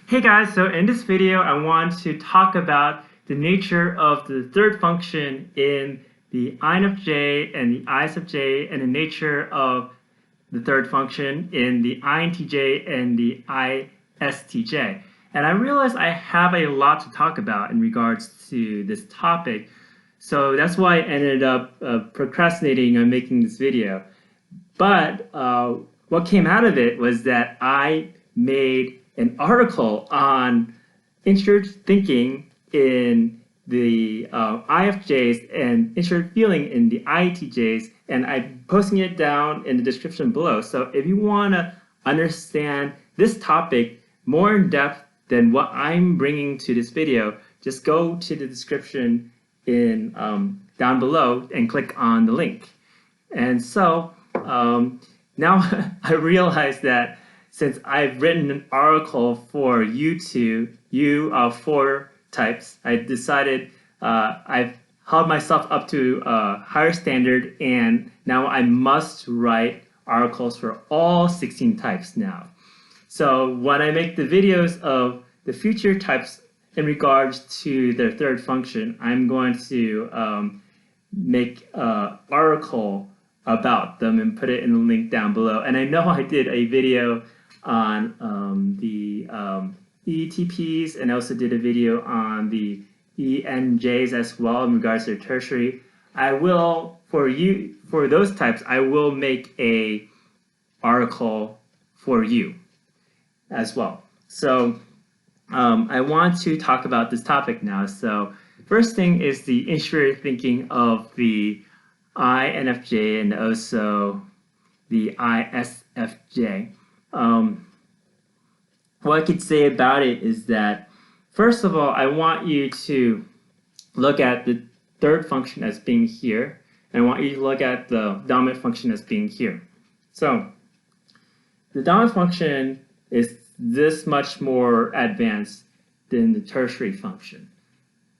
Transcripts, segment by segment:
Hey guys, so in this video I want to talk about the nature of the third function in the INFJ and the ISFJ and the nature of the third function in the INTJ and the ISTJ. And I realize I have a lot to talk about in regards to this topic, so that's why I ended up procrastinating on making this video. But what came out of it was that I made an article on introverted thinking in the IFJs and introverted feeling in the ITJs, and I'm posting it down in the description below. So if you want to understand this topic more in depth than what I'm bringing to this video, just go to the description in down below and click on the link. And so now I realize that since I've written an article for you four types, I decided I've held myself up to a higher standard, and now I must write articles for all 16 types now. So when I make the videos of the future types in regards to their third function, I'm going to make an article about them and put it in the link down below. And I know I did a video on the ETPs, and also did a video on the ENJs as well in regards to tertiary. I will, for those types, I will make a article for you as well. So I want to talk about this topic now. So first thing is the introverted thinking of the INFJ and also the ISFJ. What I could say about it is that, first of all, I want you to look at the third function as being here, and I want you to look at the dominant function as being here. So the dominant function is this much more advanced than the tertiary function.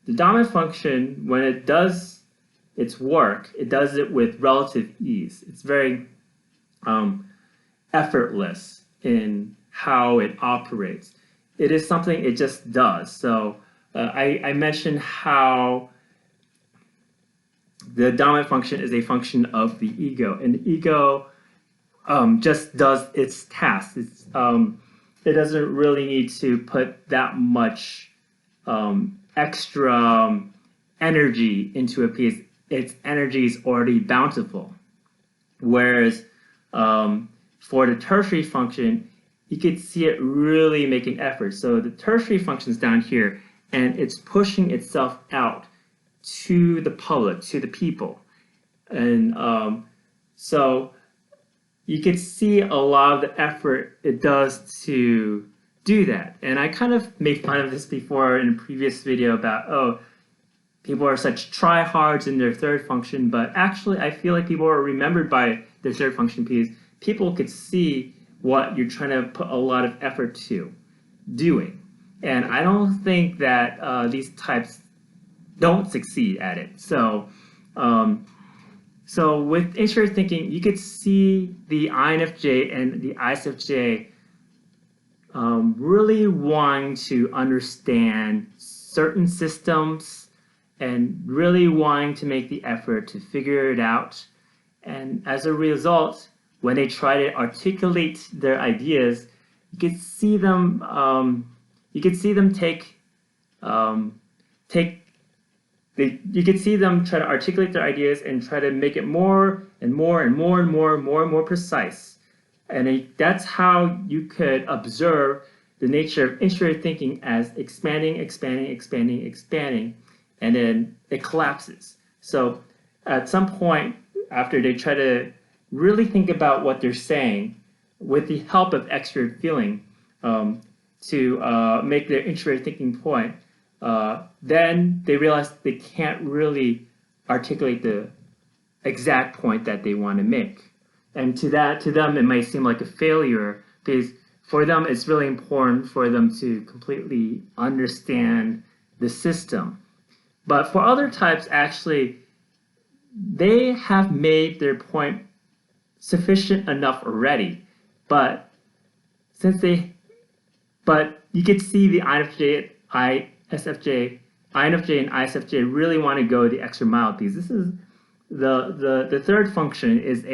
The dominant function, when it does its work, it does it with relative ease. It's very effortless in how it operates. It is something it just does. So I mentioned how the dominant function is a function of the ego, and the ego just does its tasks. It doesn't really need to put that much extra energy into a piece. Its energy is already bountiful. Whereas for the tertiary function, you could see it really making effort. So the tertiary function is down here, and it's pushing itself out to the public, to the people. And so you could see a lot of the effort it does to do that. And I kind of made fun of this before in a previous video about, oh, people are such tryhards in their third function, but actually I feel like people are remembered by their third function because people could see what you're trying to put a lot of effort to doing. And I don't think that these types don't succeed at it. So so with introverted thinking, you could see the INFJ and the ISFJ really wanting to understand certain systems and really wanting to make the effort to figure it out. And as a result, when they try to articulate their ideas, you could see them you could see them try to articulate their ideas and try to make it more and more precise. And that's how you could observe the nature of introverted thinking as expanding, and then it collapses. So at some point, after they try to really think about what they're saying with the help of extroverted feeling to make their introverted thinking point, then they realize they can't really articulate the exact point that they want to make. And to them, it might seem like a failure, because for them, it's really important for them to completely understand the system. But for other types, actually, they have made their point sufficient enough already. But since they but you could see the INFJ, ISFJ, INFJ and ISFJ really want to go the extra mile because this is the third function is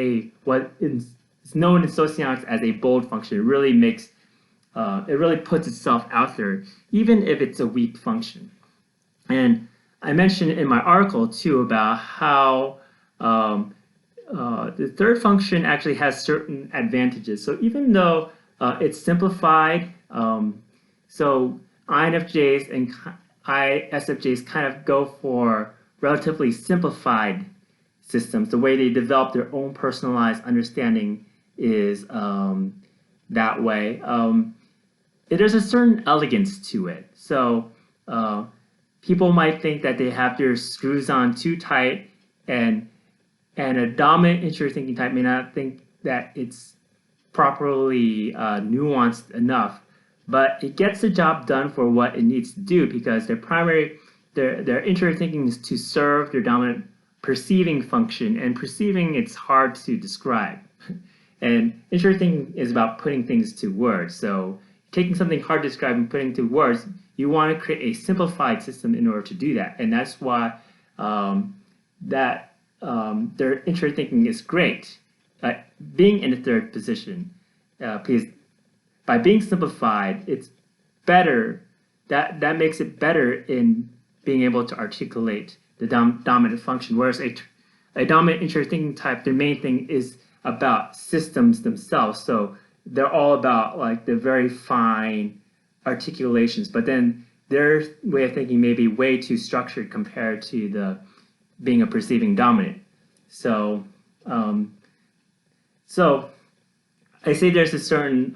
what is known in sociology as a bold function. It really makes it really puts itself out there, even if it's a weak function. And I mentioned in my article too about how the third function actually has certain advantages. So even though it's simplified, so INFJs and ISFJs kind of go for relatively simplified systems. The way they develop their own personalized understanding is that way. There's a certain elegance to it. So people might think that they have their screws on too tight, and a dominant introvert thinking type may not think that it's properly nuanced enough. But it gets the job done for what it needs to do because their introvert thinking is to serve their dominant perceiving function, and perceiving it's hard to describe. And introvert thinking is about putting things to words. So taking something hard to describe and putting it to words, you want to create a simplified system in order to do that. And that's why their introvert thinking is great, being in the third position, because by being simplified, it's better. That makes it better in being able to articulate the dominant function. Whereas a dominant introvert thinking type, their main thing is about systems themselves. So they're all about like the very fine articulations, but then their way of thinking may be way too structured compared to the being a perceiving dominant. So so I say there's a certain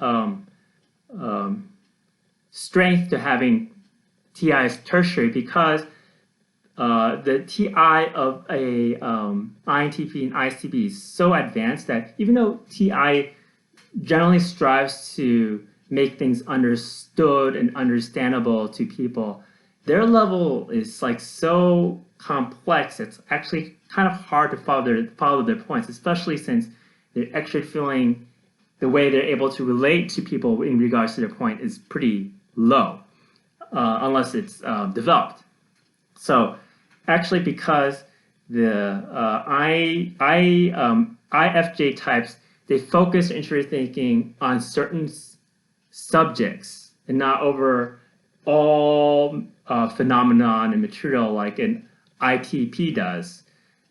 strength to having TI as tertiary because the TI of a INTP and ISTP is so advanced that even though TI generally strives to make things understood and understandable to people, their level is like so complex. It's actually kind of hard to follow their points, especially since they're extra feeling the way they're able to relate to people in regards to their point is pretty low, unless it's developed. So actually, because the IFJ types, they focus introvert thinking on certain subjects and not over all phenomenon and material like an ITP does,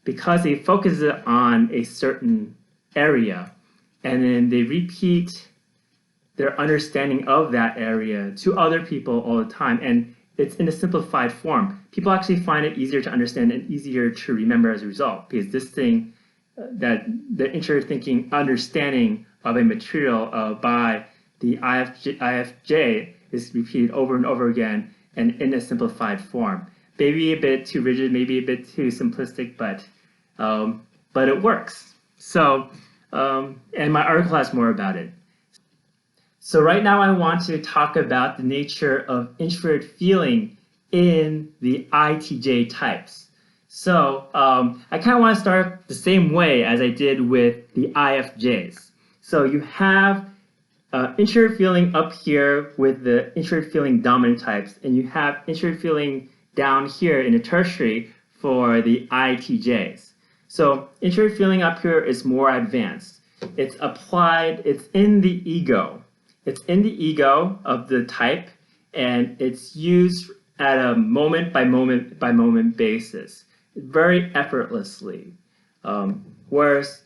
because they focus it on a certain area and then they repeat their understanding of that area to other people all the time, and it's in a simplified form. People actually find it easier to understand and easier to remember as a result, because this thing that the introvert thinking understanding of a material by the IFJ is repeated over and over again and in a simplified form. Maybe a bit too rigid, maybe a bit too simplistic, but it works. So, and my article has more about it. So right now I want to talk about the nature of introvert feeling in the ITJ types. So I kind of want to start the same way as I did with the IFJs. So you have introvert feeling up here with the introvert feeling dominant types, and you have introvert feeling down here in the tertiary for the ITJs. So introvert feeling up here is more advanced. It's applied, it's in the ego. It's in the ego of the type, and it's used at a moment by moment basis, very effortlessly. Whereas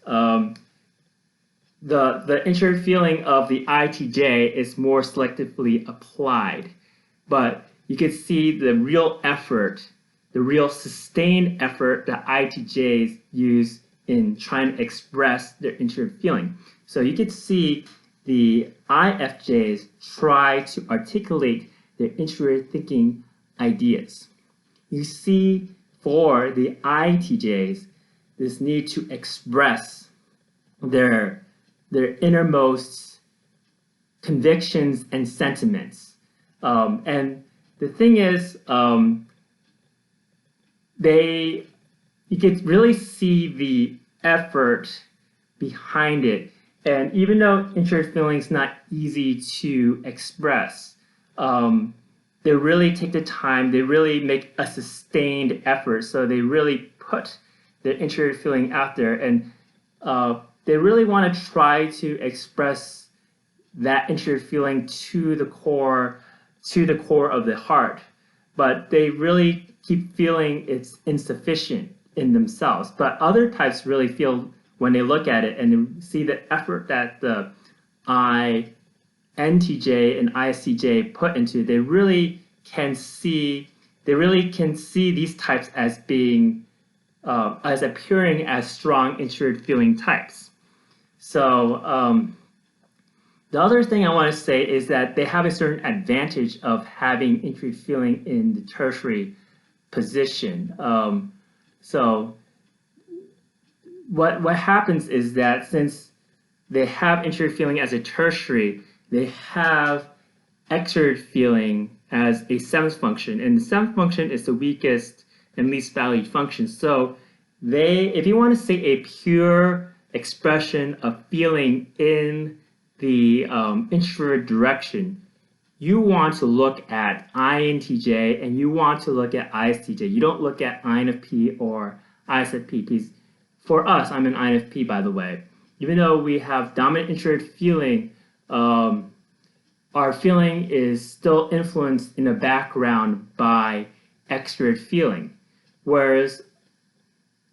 the introvert feeling of the ITJ is more selectively applied, but you can see the real effort, the real sustained effort that ITJs use in trying to express their introvert feeling. So you can see the IFJs try to articulate their introvert thinking ideas. You see for the ITJs this need to express their innermost convictions and sentiments. And the thing is, you could really see the effort behind it. And even though introvert feeling is not easy to express, they really take the time, they really make a sustained effort, so they really put their introverted feeling out there, and they really want to try to express that introverted feeling to the core of the heart, but they really keep feeling it's insufficient in themselves. But other types really feel, when they look at it and they see the effort that the INTJ and ISTJ put into, they really can see these types as being as appearing as strong introverted feeling types. So the other thing I want to say is that they have a certain advantage of having introverted feeling in the tertiary position. So what happens is that since they have introverted feeling as a tertiary, they have extroverted feeling as a seventh function, and the seventh function is the weakest and least valued function. So if you want to say a pure expression of feeling in the introvert direction, you want to look at INTJ and you want to look at ISTJ. You don't look at INFP or ISFP, because for us, I'm an INFP, by the way. Even though we have dominant introvert feeling, our feeling is still influenced in the background by extrovert feeling, whereas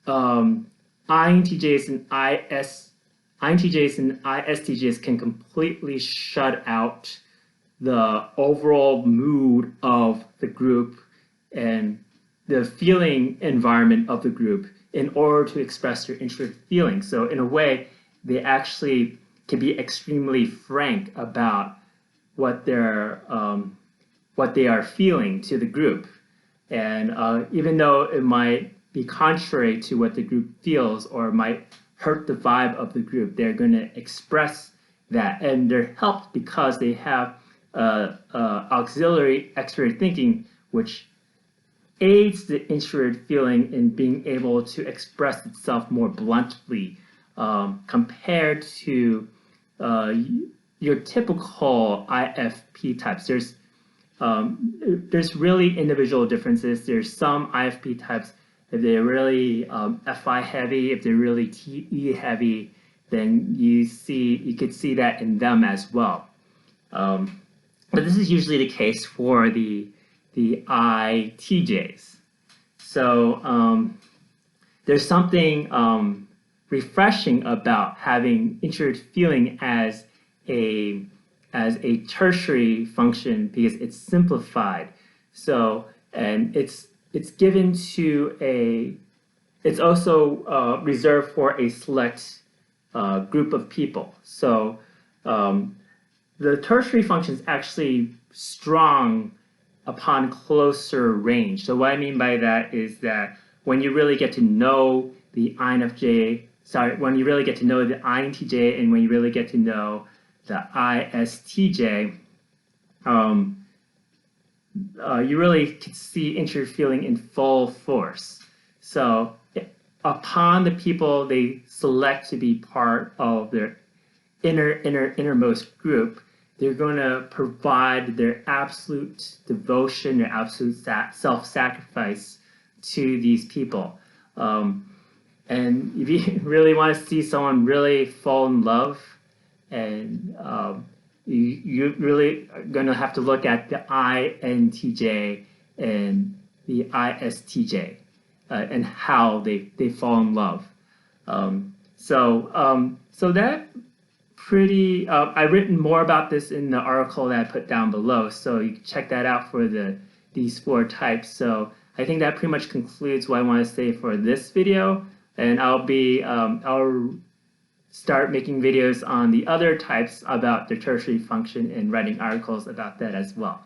INTJs and ISTJs can completely shut out the overall mood of the group and the feeling environment of the group in order to express their introvert feelings. So in a way, they actually can be extremely frank about what they are feeling to the group. And even though it might be contrary to what the group feels or might hurt the vibe of the group, they're going to express that, and they're helped because they have auxiliary extrovert thinking, which aids the introvert feeling in being able to express itself more bluntly compared to your typical IFP types. There's really individual differences. There's some IFP types, if they're really FI heavy, if they're really TE heavy, then you could see that in them as well. But this is usually the case for the ITJs. So there's something refreshing about having introvert feeling as a tertiary function, because it's simplified. So, and it's given to it's also reserved for a select group of people. So the tertiary function is actually strong upon closer range. So what I mean by that is that when you really get to know the when you really get to know the INTJ and when you really get to know the ISTJ, you really can see introvert feeling in full force. So upon the people they select to be part of their innermost group, they're going to provide their absolute devotion, their absolute self-sacrifice to these people. And if you really want to see someone really fall in love, and you really are going to have to look at the INTJ and the ISTJ and how they fall in love. So that pretty, I've written more about this in the article that I put down below, so you can check that out for these 4 types. So I think that pretty much concludes what I want to say for this video, and I'll start making videos on the other types about the tertiary function and writing articles about that as well.